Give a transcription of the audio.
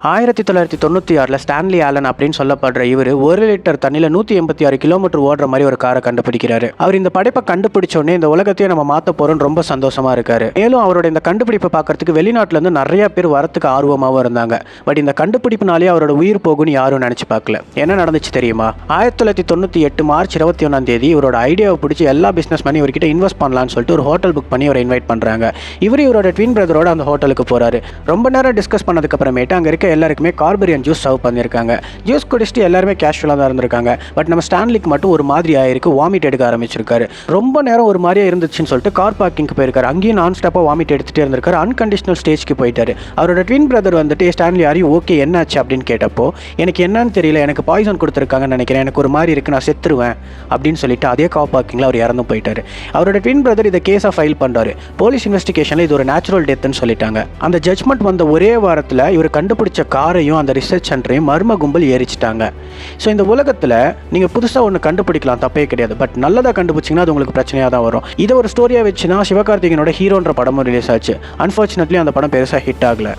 1996 Stanley Alan அப்படின்னு சொல்லப்படுற இவர் 1 லிட்டர் தண்ணியில் 186 கிலோமீட்டர் ஓடுற மாதிரி ஒரு காரை கண்டுபிடிக்கிறாரு. அவர் இந்த படைப்பை கண்டுபிடிச்ச உடனே இந்த உலகத்தையே நம்ம மாற்ற போறோம்னு ரொம்ப சந்தோஷமா இருக்காரு. மேலும் அவரோட இந்த கண்டுபிடிப்பை பார்க்கறதுக்கு வெளிநாட்டுல இருந்து நிறைய பேர் வரத்துக்கு ஆர்வமாகவும் இருந்தாங்க. பட் இந்த கண்டுபிடிப்புனாலே அவரோட உயிர் போகும்னு யாரும் நினைச்சு பார்க்கல. என்ன நடந்துச்சு தெரியுமா? 1998 மார்ச் 21 இவரோட ஐடியாவை பிடிச்சி எல்லா பிசினஸ் பண்ணி இவர்கிட்ட இன்வெஸ்ட் பண்ணலாம்னு சொல்லிட்டு ஒரு ஹோட்டல் புக் பண்ணி அவரை இன்வைட் பண்றாங்க. இவரோட ட்வின் பிரதரோட அந்த ஹோட்டலுக்கு போறாரு. ரொம்ப நேரம் டிஸ்கஸ் பண்ணதுக்கு அப்புறமேட்டு அங்க இருக்க எல்லாருக்குமே கார்பரியன் ஜூஸ் சர்வ் பண்ணியிருக்காங்க. ஜூஸ் குடிச்சிட்டு எல்லாருமே கேஷுவலாக தான் இருந்திருக்காங்க. பட் நம்ம ஸ்டான்லிக்கு மட்டும் ஒரு மாதிரி ஆயிருக்கு, வாமிட் எடுக்க ஆரம்பிச்சிருக்காரு. ரொம்ப நேரம் ஒரு மாதிரியே இருந்துச்சுன்னு சொல்லிட்டு கார் பார்க்கிங்க்கு போயிருக்காரு. அங்கேயும் நான் ஸ்டாப்பாக வாமிட் எடுத்துகிட்டே இருந்திருக்காரு. அன்கண்டிஷனல் ஸ்டேஜ்க்கு போயிட்டாரு. அவரோட ட்வின் பிரதர் வந்துட்டு ஸ்டான்லி யாரையும் ஓகே என்னாச்சு அப்படின்னு கேட்டப்போ, எனக்கு என்னன்னு தெரியல, எனக்கு பாய்சன் கொடுத்துருக்காங்கன்னு நினைக்கிறேன், எனக்கு ஒரு மாதிரி இருக்கு, நான் செத்துருவேன் அப்படின்னு சொல்லிட்டு அதே கார் பார்க்கிங்கில் அவர் இறந்து போயிட்டாரு. அவரோட ட்வின் பிரதர் இதை கேஸாக ஃபைல் பண்ணுறாரு. போலீஸ் இன்வெஸ்டிகேஷனில் இது ஒரு நேச்சுரல் டெத்துன்னு சொல்லிட்டாங்க. அந்த ஜட்மெண்ட் வந்த ஒரே வாரத்தில் இவர் கண்டுபிடிச்ச காரையும் அந்த ரிசர்ச் சென்டரையும் மர்ம கும்பல் ஏறிச்சிட்டாங்க. ஸோ இந்த உலகத்தில் நீங்கள் புதுசாக ஒன்று கண்டுபிடிக்கலாம், தப்பே கிடையாது. பட் நல்லதாக கண்டுபிடிச்சிங்கன்னா அது உங்களுக்கு பிரச்சனையாக தான் வரும். இதை ஒரு ஸ்டோரியாக வச்சுன்னா சிவகார்த்திகேயனோட ஹீரோன்ற படமும் ரிலீஸ் ஆச்சு. அன்ஃபார்ச்சுனேட்லி அந்த படம் பெருசாக ஹிட் ஆகலை.